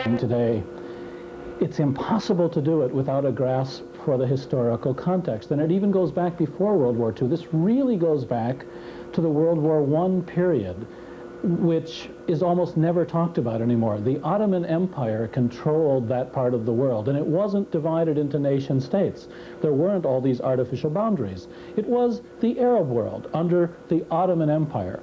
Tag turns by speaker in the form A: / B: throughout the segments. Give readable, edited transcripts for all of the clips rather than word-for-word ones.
A: Today, it's impossible to do it without a grasp for the historical context. And it even goes back before World War II. This really goes back to the World War I period, which is almost never talked about anymore. The Ottoman Empire controlled that part of the world, and it wasn't divided into nation states. There weren't all these artificial boundaries. It was the Arab world under the Ottoman Empire.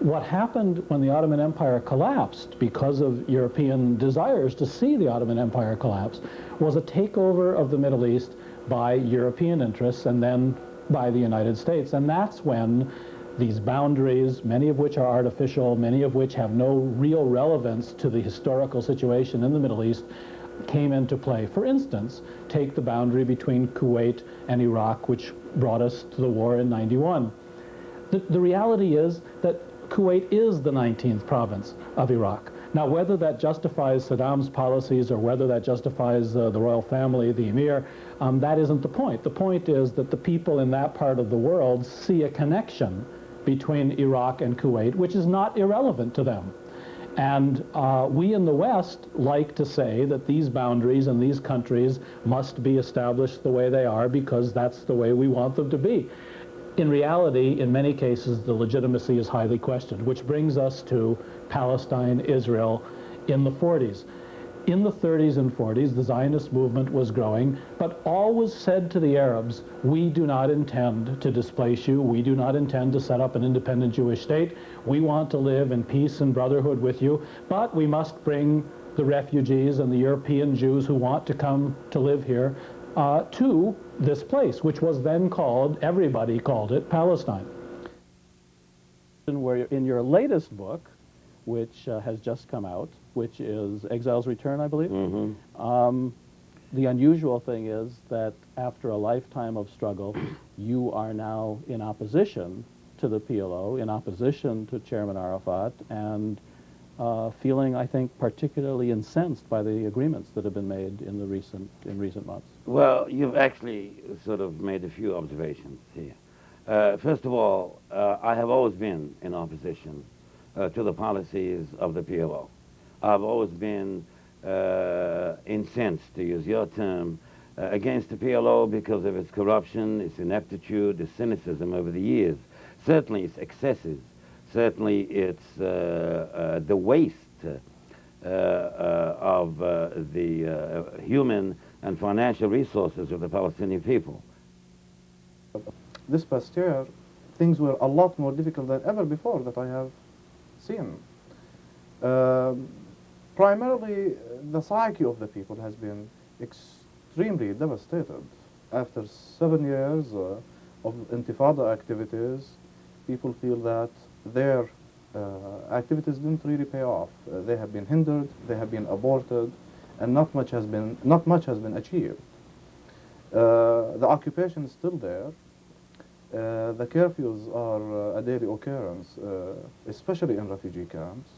A: What happened when the Ottoman Empire collapsed, because of European desires to see the Ottoman Empire collapse, was a takeover of the Middle East by European interests and then by the United States. And that's when these boundaries, many of which are artificial, many of which have no real relevance to the historical situation in the Middle East, came into play. For instance, take the boundary between Kuwait and Iraq, which brought us to the war in '91. The reality is that Kuwait is the 19th province of Iraq. Now, whether that justifies Saddam's policies or whether that justifies the royal family, the emir, that isn't the point. The point is that the people in that part of the world see a connection between Iraq and Kuwait, which is not irrelevant to them. And we in the West like to say that these boundaries and these countries must be established the way they are because that's the way we want them to be. In reality, in many cases, the legitimacy is highly questioned, which brings us to Palestine, Israel in the 40s. In the 30s and 40s, the Zionist movement was growing, but always said to the Arabs, we do not intend to displace you. We do not intend to set up an independent Jewish state. We want to live in peace and brotherhood with you, but we must bring the refugees and the European Jews who want to come to live here to this place, which was then called, everybody called it, Palestine. Where in your latest book, which has just come out, which is Exile's Return, I believe, the unusual thing is that after a lifetime of struggle, you are now in opposition to the PLO, in opposition to Chairman Arafat, and feeling, I think, particularly incensed by the agreements that have been made in recent months.
B: Well, you've actually sort of made a few observations here. First of all, I have always been in opposition to the policies of the PLO. I've always been incensed, to use your term, against the PLO because of its corruption, its ineptitude, its cynicism over the years. Certainly its excesses, certainly its the waste of the human and financial resources of the Palestinian people.
C: This past year, things were a lot more difficult than ever before that I have seen. Primarily, the psyche of the people has been extremely devastated. After 7 years of intifada activities, people feel that their activities didn't really pay off. They have been hindered, they have been aborted, and not much has been achieved. The occupation is still there. The curfews are a daily occurrence, especially in refugee camps.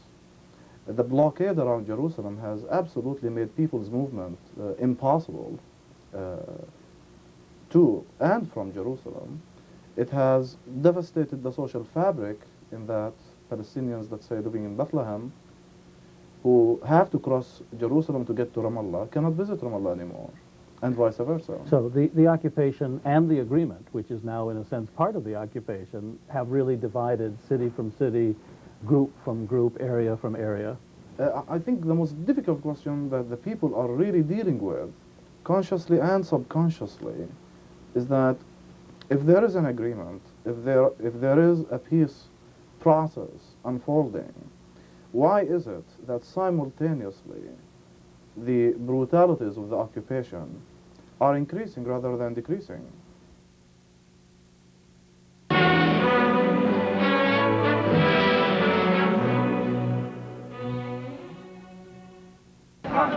C: The blockade around Jerusalem has absolutely made people's movement impossible to and from Jerusalem. It has devastated the social fabric in that Palestinians, let's say, living in Bethlehem, who have to cross Jerusalem to get to Ramallah, cannot visit Ramallah anymore, and vice versa.
A: So the occupation and the agreement, which is now in a sense part of the occupation, have really divided city from city, group from group, area from area.
C: I think the most difficult question that the people are really dealing with, consciously and subconsciously, is that if there is an agreement, if there is a peace process unfolding, why is it that simultaneously the brutalities of the occupation are increasing rather than decreasing?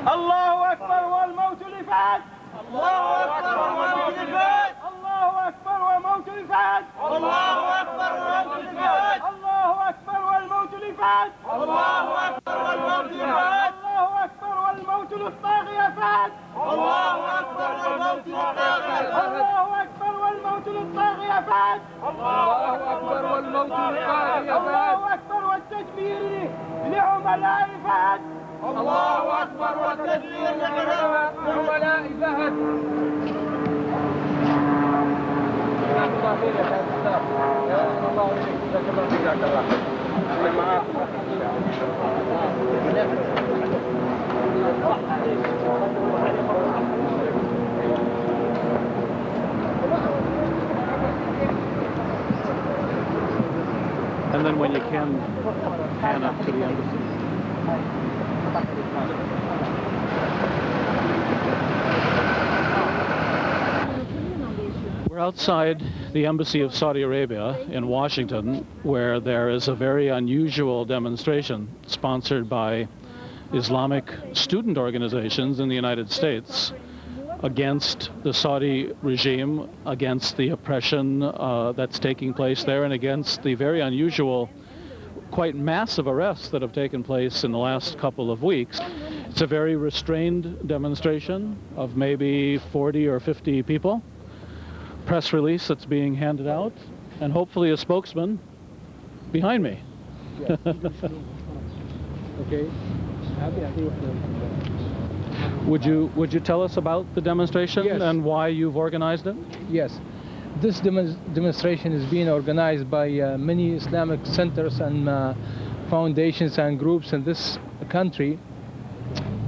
D: الله أكبر والموت لفات الله أكبر والموت لفات الله أكبر والموت لفات الله أكبر والموت لفات الله أكبر والموت لفات الله أكبر والموت لفات الله أكبر والموت للطاغية فات الله أكبر والموت للطاغية الله أكبر والموت للطاغية فات الله أكبر والموت للطاغية فات الله أكبر والتكبير لعملاء فات الله أكبر والتكبير لعملاء فهد. جزاك الله خير يا شيخ الإسلام. الله عليك. جزاك الله خير. جزاك الله خير. الله معاكم.
A: And then when you can, pan up to the embassy. We're outside the embassy of Saudi Arabia in Washington, where there is a very unusual demonstration sponsored by Islamic student organizations in the United States against the Saudi regime, against the oppression that's taking place there, and against the very unusual, quite massive arrests that have taken place in the last couple of weeks. It's a very restrained demonstration of maybe 40 or 50 people. Press release that's being handed out, and hopefully a spokesman behind me.
E: Okay.
A: Would you tell us about the demonstration?
E: Yes.
A: And why you've organized it?
E: Yes. This demonstration is being organized by many Islamic centers and foundations and groups in this country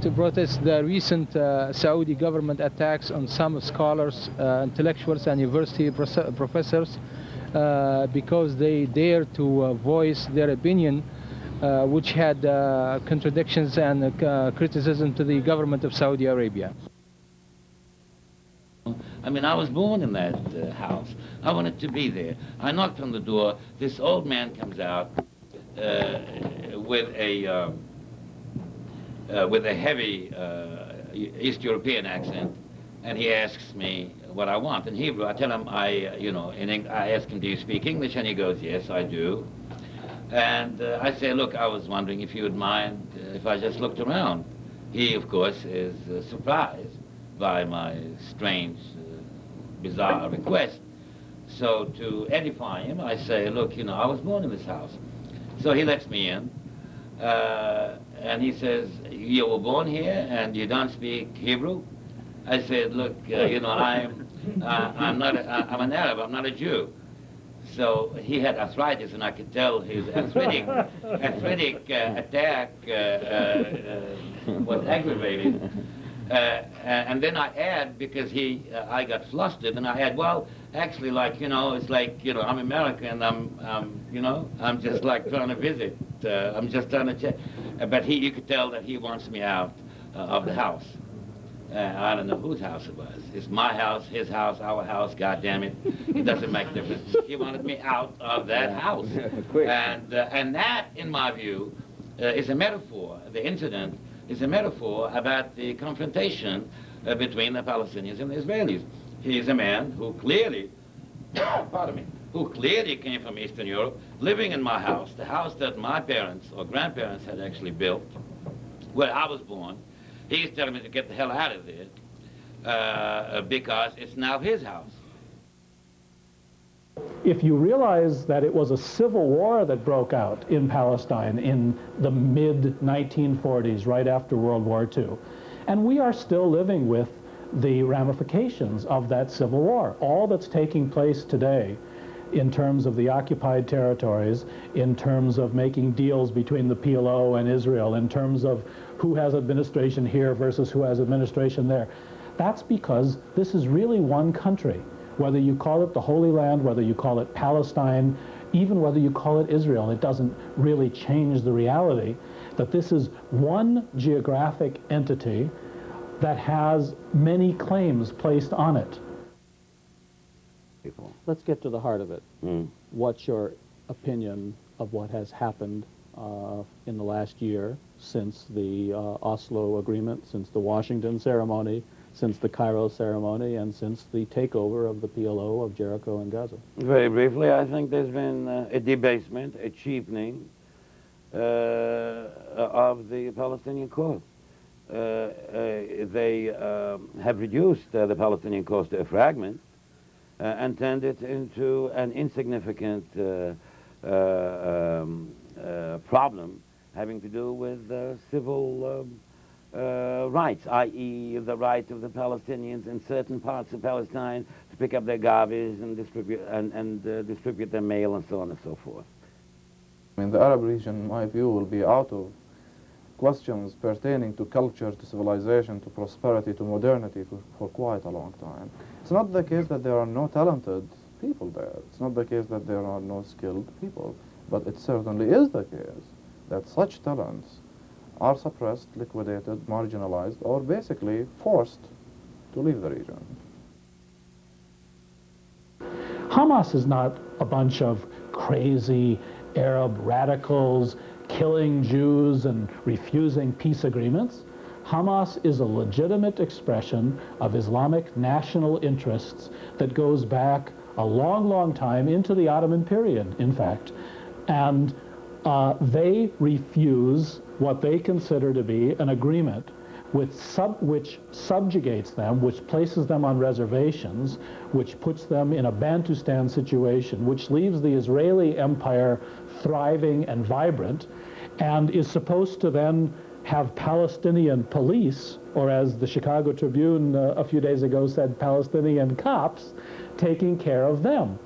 E: to protest the recent Saudi government attacks on some scholars, intellectuals and university professors because they dare to voice their opinion, which had contradictions and criticism to the government of Saudi Arabia.
B: I mean, I was born in that house. I wanted to be there. I knocked on the door. This old man comes out with a heavy East European accent, and he asks me what I want in Hebrew. I tell him I ask him, do you speak English? And he goes, yes, I do. And I say, look, I was wondering if you would mind if I just looked around. He, of course, is surprised by my strange, bizarre request. So to edify him, I say, look, I was born in this house. So he lets me in, and he says, you were born here and you don't speak Hebrew? I said, look, I'm an Arab, I'm not a Jew. So he had arthritis, and I could tell his arthritic attack was aggravated. And then I add, because I got flustered, and I add, well, actually, it's like, I'm American, I'm just like trying to visit. I'm just trying to check. But you could tell that he wants me out of the house. I don't know whose house it was. It's my house, his house, our house, God damn it. It doesn't make a difference. He wanted me out of that house. And that, in my view, is a metaphor. The incident is a metaphor about the confrontation between the Palestinians and the Israelis. He is a man who clearly, pardon me, who clearly came from Eastern Europe, living in my house, the house that my parents or grandparents had actually built, where I was born. He's telling me to get the hell out of there because it's now his house.
A: If you realize that it was a civil war that broke out in Palestine in the mid-1940s, right after World War II, and we are still living with the ramifications of that civil war. All that's taking place today in terms of the occupied territories, in terms of making deals between the PLO and Israel, in terms of who has administration here versus who has administration there, that's because this is really one country. Whether you call it the Holy Land, whether you call it Palestine, even whether you call it Israel, it doesn't really change the reality that this is one geographic entity that has many claims placed on it. Let's get to the heart of it. What's your opinion of what has happened in the last year since the Oslo Agreement, since the Washington ceremony, since the Cairo ceremony, and since the takeover of the PLO of Jericho and Gaza?
B: Very briefly, I think there's been a debasement, a cheapening of the Palestinian cause. They have reduced the Palestinian cause to a fragment and turned it into an insignificant problem having to do with civil rights, i.e. the right of the Palestinians in certain parts of Palestine to pick up their garbage and distribute their mail and so on and so forth.
C: I mean, the Arab region, in my view, will be out of questions pertaining to culture, to civilization, to prosperity, to modernity for quite a long time. It's not the case that there are no talented people there. It's not the case that there are no skilled people. But it certainly is the case that such talents are suppressed, liquidated, marginalized, or basically forced to leave the region.
A: Hamas is not a bunch of crazy Arab radicals killing Jews and refusing peace agreements. Hamas is a legitimate expression of Islamic national interests that goes back a long, long time into the Ottoman period, in fact. And they refuse what they consider to be an agreement which subjugates them, which places them on reservations, which puts them in a Bantustan situation, which leaves the Israeli empire thriving and vibrant, and is supposed to then have Palestinian police, or as the Chicago Tribune a few days ago said, Palestinian cops, taking care of them.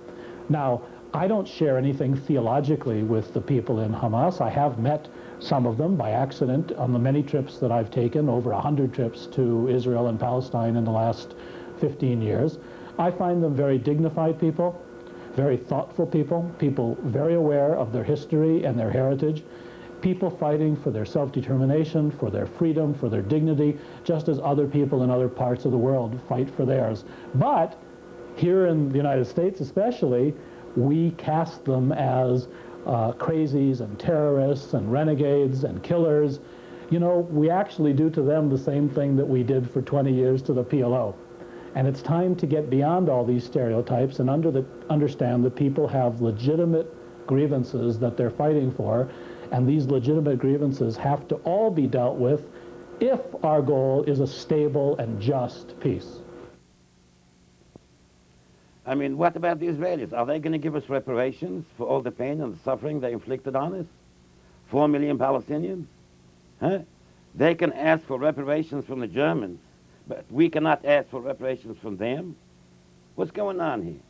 A: Now, I don't share anything theologically with the people in Hamas. I have met some of them by accident on the many trips that I've taken, over 100 trips to Israel and Palestine in the last 15 years. I find them very dignified people, very thoughtful people, people very aware of their history and their heritage, people fighting for their self-determination, for their freedom, for their dignity, just as other people in other parts of the world fight for theirs. But here in the United States especially, we cast them as crazies and terrorists and renegades and killers. You know, we actually do to them the same thing that we did for 20 years to the PLO. And it's time to get beyond all these stereotypes and understand that people have legitimate grievances that they're fighting for, and these legitimate grievances have to all be dealt with if our goal is a stable and just peace.
B: I mean, what about the Israelis? Are they going to give us reparations for all the pain and the suffering they inflicted on us? 4 million Palestinians? Huh? They can ask for reparations from the Germans, but we cannot ask for reparations from them? What's going on here?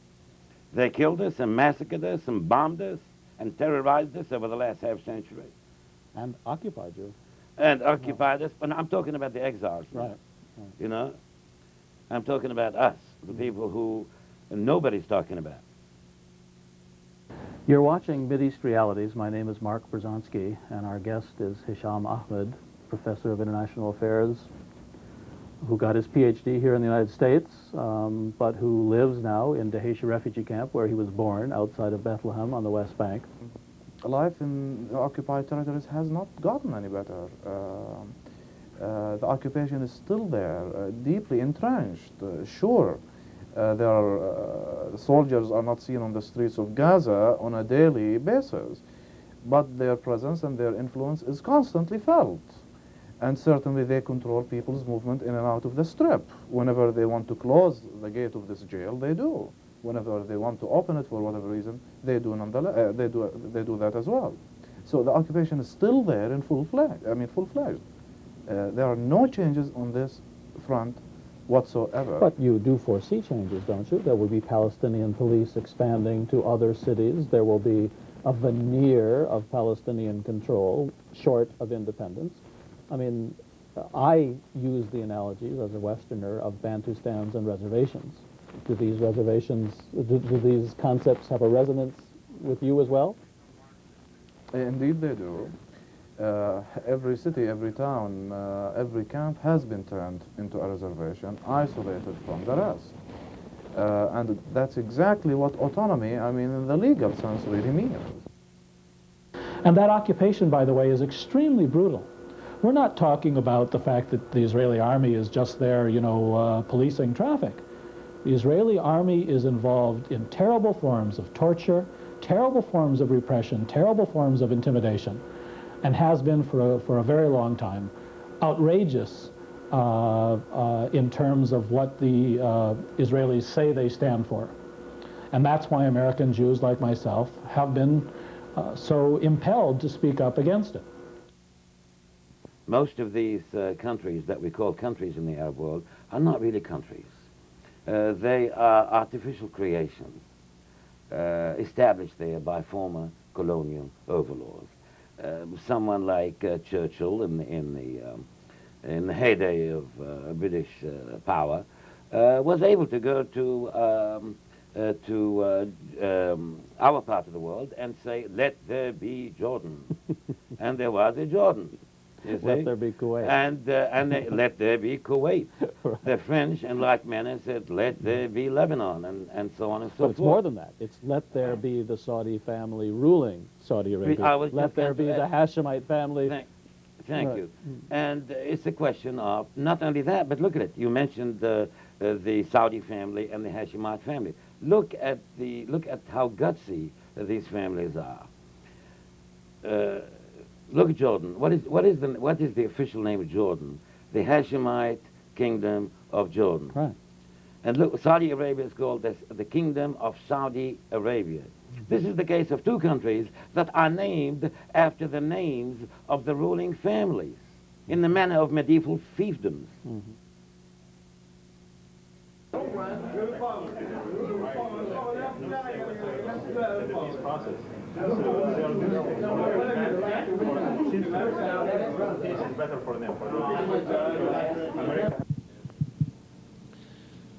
B: They killed us and massacred us and bombed us and terrorized us over the last half century.
A: And occupied you.
B: And occupied us, but I'm talking about the exiles.
A: Right.
B: You know? I'm talking about us, the people who nobody's talking about.
F: You're watching Mideast Realities. My name is Mark Bruzonsky, and our guest is Hisham Ahmed, Professor of International Affairs, who got his PhD here in the United States, but who lives now in Dheisheh refugee camp, where he was born, outside of Bethlehem on the West Bank.
C: Life in the occupied territories has not gotten any better. The occupation is still there, deeply entrenched. Sure, soldiers are not seen on the streets of Gaza on a daily basis, but their presence and their influence is constantly felt. And certainly they control people's movement in and out of the Strip. Whenever they want to close the gate of this jail, they do. Whenever they want to open it for whatever reason, they do nonetheless. They do that as well. So the occupation is still there in full-fledged. There are no changes on this front whatsoever.
F: But you do foresee changes, don't you? There will be Palestinian police expanding to other cities. There will be a veneer of Palestinian control, short of independence. I mean, I use the analogies as a Westerner of Bantustans and reservations. Do these reservations, do these concepts have a resonance with you as well?
C: Indeed they do. Every city, every town, every camp has been turned into a reservation, isolated from the rest. And that's exactly what autonomy, I mean, in the legal sense, really means.
A: And that occupation, by the way, is extremely brutal. We're not talking about the fact that the Israeli army is just there, you know, policing traffic. The Israeli army is involved in terrible forms of torture, terrible forms of repression, terrible forms of intimidation, and has been for a very long time. Outrageous in terms of what the Israelis say they stand for. And that's why American Jews like myself have been so impelled to speak up against it.
B: most of these countries that we call countries in the Arab world are not really countries. They are artificial creations established there by former colonial overlords. Someone like Churchill in the heyday of British power was able to go to our part of the world and say, "Let there be Jordan," and there was a Jordan. You see?
F: Let there be Kuwait.
B: And let there be Kuwait. Right. The French, in like manner, said, "Let there be Lebanon," and so on and so forth.
F: But it's more than that. It's let there be the Saudi family ruling Saudi Arabia. Let there be the Hashemite family.
B: Thank you. And it's a question of not only that, but look at it. You mentioned the Saudi family and the Hashemite family. Look at how gutsy these families are. Look at Jordan. What is the official name of Jordan? The Hashemite Kingdom of Jordan.
F: Right.
B: And look, Saudi Arabia is called the Kingdom of Saudi Arabia. This is the case of two countries that are named after the names of the ruling families in the manner of medieval fiefdoms.
F: Mm-hmm.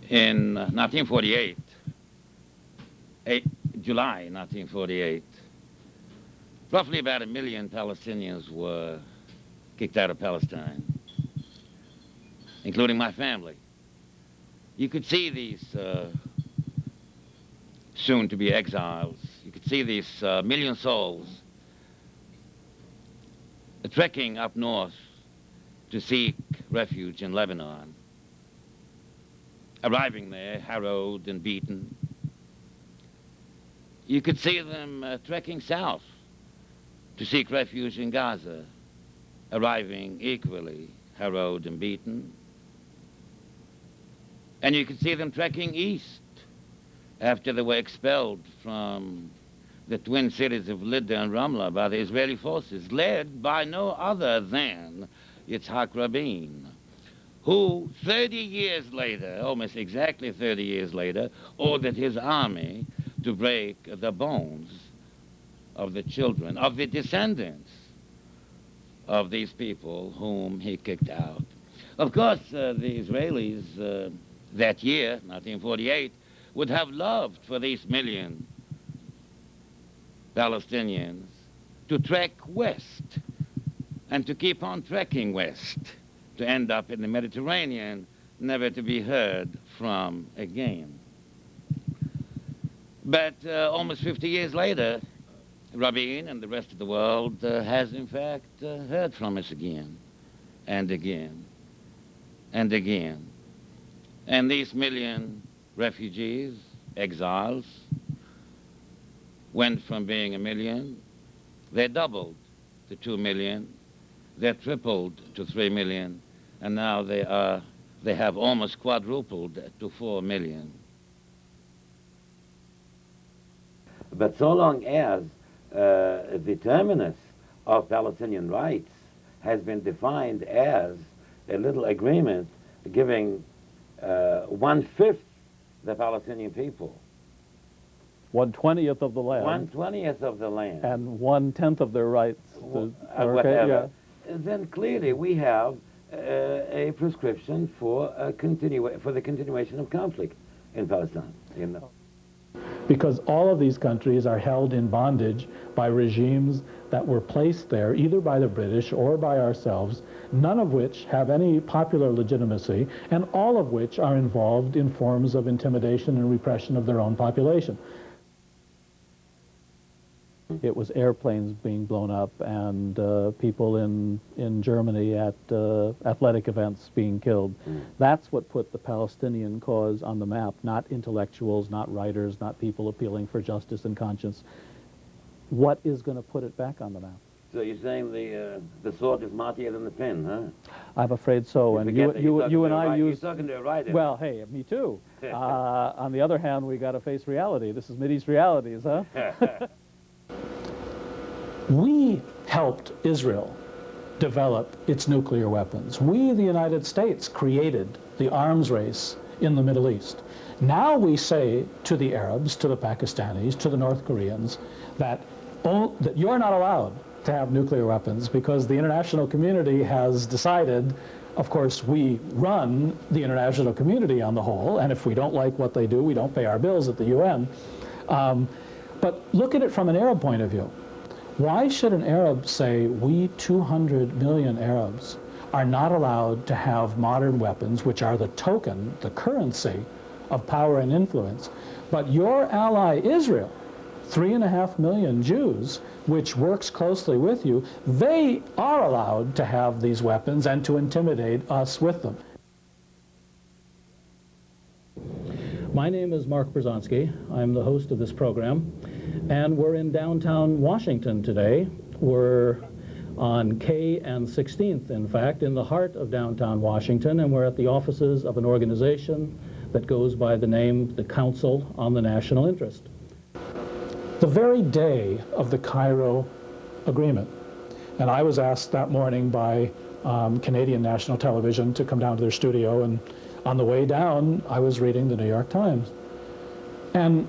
B: In 1948, July 1948, roughly about 1 million Palestinians were kicked out of Palestine, including my family. You could see these soon-to-be exiles. You could see these million souls trekking up north to seek refuge in Lebanon, arriving there harrowed and beaten. You could see them trekking south to seek refuge in Gaza, arriving equally harrowed and beaten. And you could see them trekking east after they were expelled from the twin cities of Lydda and Ramla by the Israeli forces, led by no other than Yitzhak Rabin, who 30 years later, almost exactly 30 years later, ordered his army to break the bones of the children, of the descendants of these people whom he kicked out. Of course, the Israelis that year, 1948, would have loved for these million Palestinians to trek west and to keep on trekking west, to end up in the Mediterranean, never to be heard from again. But almost 50 years later, Rabin and the rest of the world has in fact heard from us again and again and again. And these million refugees, exiles, went from being 1 million, they doubled to 2 million, they tripled to 3 million, and now they have almost quadrupled to 4 million. But so long as the terminus of Palestinian rights has been defined as a little agreement giving 1/5 the Palestinian people,
F: 1/20 of the land.
B: 1/20 of the land.
F: And 1/10 of their rights.
B: Whatever. Yeah. Then clearly we have a prescription for the continuation of conflict in Palestine. You know.
A: Because all of these countries are held in bondage by regimes that were placed there either by the British or by ourselves, none of which have any popular legitimacy, and all of which are involved in forms of intimidation and repression of their own population.
F: It was airplanes being blown up and people in Germany at athletic events being killed. That's what put the Palestinian cause on the map, not intellectuals, not writers, not people appealing for justice and conscience. What is going to put it back on the map?
B: So you're saying the sword is mightier than the pen, huh?
F: I'm afraid so. And you and I use...
B: You're talking to a writer.
F: Well, hey, me too. On the other hand, we got to face reality. This is Mideast realities, huh?
A: We helped Israel develop its nuclear weapons. We, the United States, created the arms race in the Middle East. Now we say to the Arabs, to the Pakistanis, to the North Koreans, that you're not allowed to have nuclear weapons because the international community has decided. Of course, we run the international community on the whole, and if we don't like what they do, we don't pay our bills at the UN. But look at it from an Arab point of view. Why should an Arab say, we 200 million Arabs are not allowed to have modern weapons, which are the token, the currency of power and influence, but your ally Israel, 3.5 million Jews, which works closely with you, they are allowed to have these weapons and to intimidate us with them.
F: My name is Mark Bruzonsky. I'm the host of this program, and we're in downtown Washington today. We're on K and 16th, in fact, in the heart of downtown Washington, and we're at the offices of an organization that goes by the name the Council on the National Interest.
A: The very day of the Cairo Agreement, and I was asked that morning by Canadian National Television to come down to their studio, and on the way down, I was reading the New York Times. And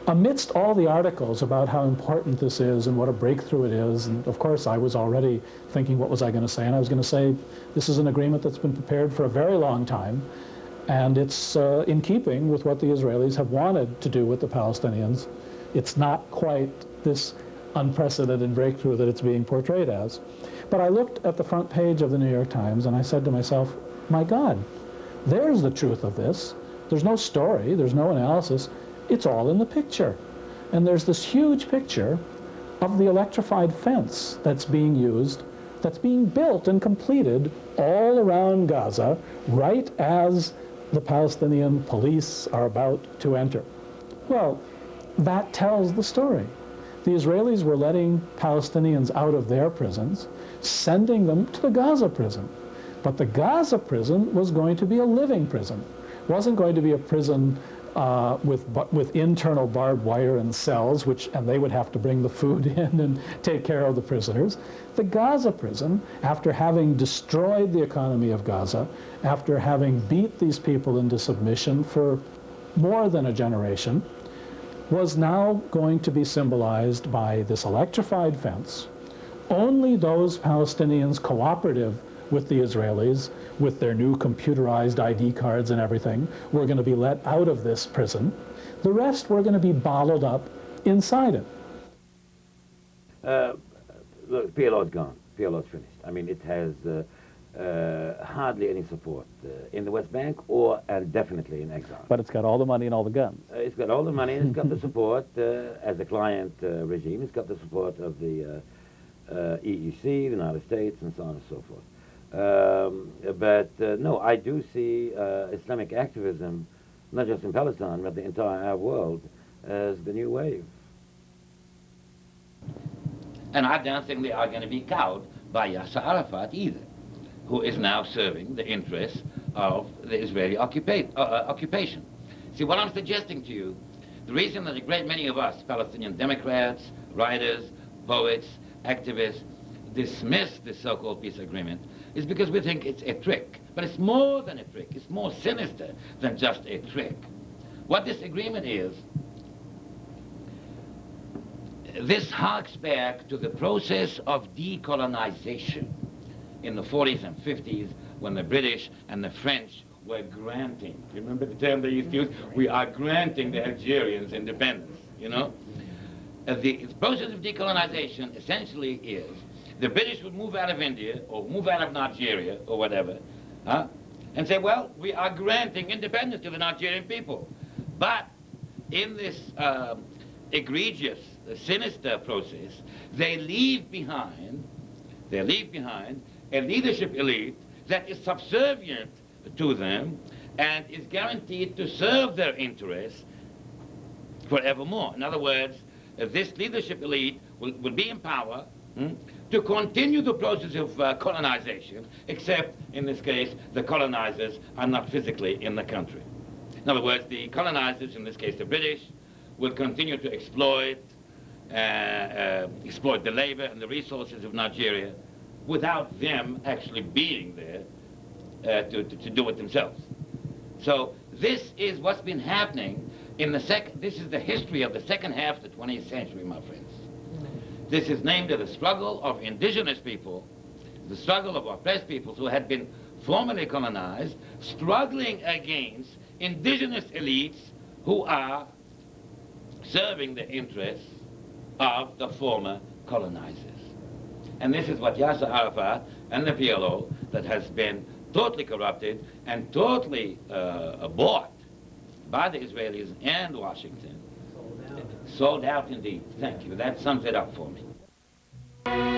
A: amidst all the articles about how important this is and what a breakthrough it is, and of course I was already thinking what was I going to say, and I was going to say this is an agreement that's been prepared for a very long time, and it's in keeping with what the Israelis have wanted to do with the Palestinians. It's not quite this unprecedented breakthrough that it's being portrayed as. But I looked at the front page of the New York Times and I said to myself, my God, there's the truth of this. There's no story, there's no analysis, it's all in the picture. And there's this huge picture of the electrified fence that's being used, that's being built and completed all around Gaza, right as the Palestinian police are about to enter. Well, that tells the story. The Israelis were letting Palestinians out of their prisons, sending them to the Gaza prison. But the Gaza prison was going to be a living prison. It wasn't going to be a prison with internal barbed wire and cells, and they would have to bring the food in and take care of the prisoners. The Gaza prison, after having destroyed the economy of Gaza, after having beat these people into submission for more than a generation, was now going to be symbolized by this electrified fence. Only those Palestinians cooperative with the Israelis, with their new computerized ID cards and everything, were going to be let out of this prison. The rest were going to be bottled up inside it.
B: Look, PLO's gone. PLO's finished. I mean, it has hardly any support in the West Bank and definitely in exile.
F: But it's got all the money and all the guns.
B: It's got all the money and it's got the support as a client regime. It's got the support of the EEC, the United States, and so on and so forth. No, I do see Islamic activism, not just in Palestine, but the entire Arab world, as the new wave.
G: And I don't think they are going to be cowed by Yasser Arafat either, who is now serving the interests of the Israeli occupation. See, what I'm suggesting to you, the reason that a great many of us, Palestinian Democrats, writers, poets, activists, dismiss this so-called peace agreement is because we think it's a trick. But it's more than a trick. It's more sinister than just a trick. What this agreement is, this harks back to the process of decolonization in the 40s and 50s when the British and the French were granting, you remember the term they used to use? We are granting the Algerians independence, you know? The process of decolonization essentially is the British would move out of India or move out of Nigeria or whatever, and say, well, we are granting independence to the Nigerian people. But in this egregious, sinister process, they leave behind a leadership elite that is subservient to them and is guaranteed to serve their interests forevermore. In other words, this leadership elite will be in power to continue the process of colonization, except in this case, the colonizers are not physically in the country. In other words, the colonizers, in this case the British, will continue to exploit the labor and the resources of Nigeria, without them actually being there to do it themselves. So this is what's been happening in the this is the history of the second half of the 20th century, my friends. This is named the struggle of indigenous people, the struggle of oppressed peoples who had been formerly colonized, struggling against indigenous elites who are serving the interests of the former colonizers. And this is what Yasser Arafat and the PLO, that has been totally corrupted and totally bought by the Israelis and Washington. Sold out indeed. Thank you. That sums it up for me.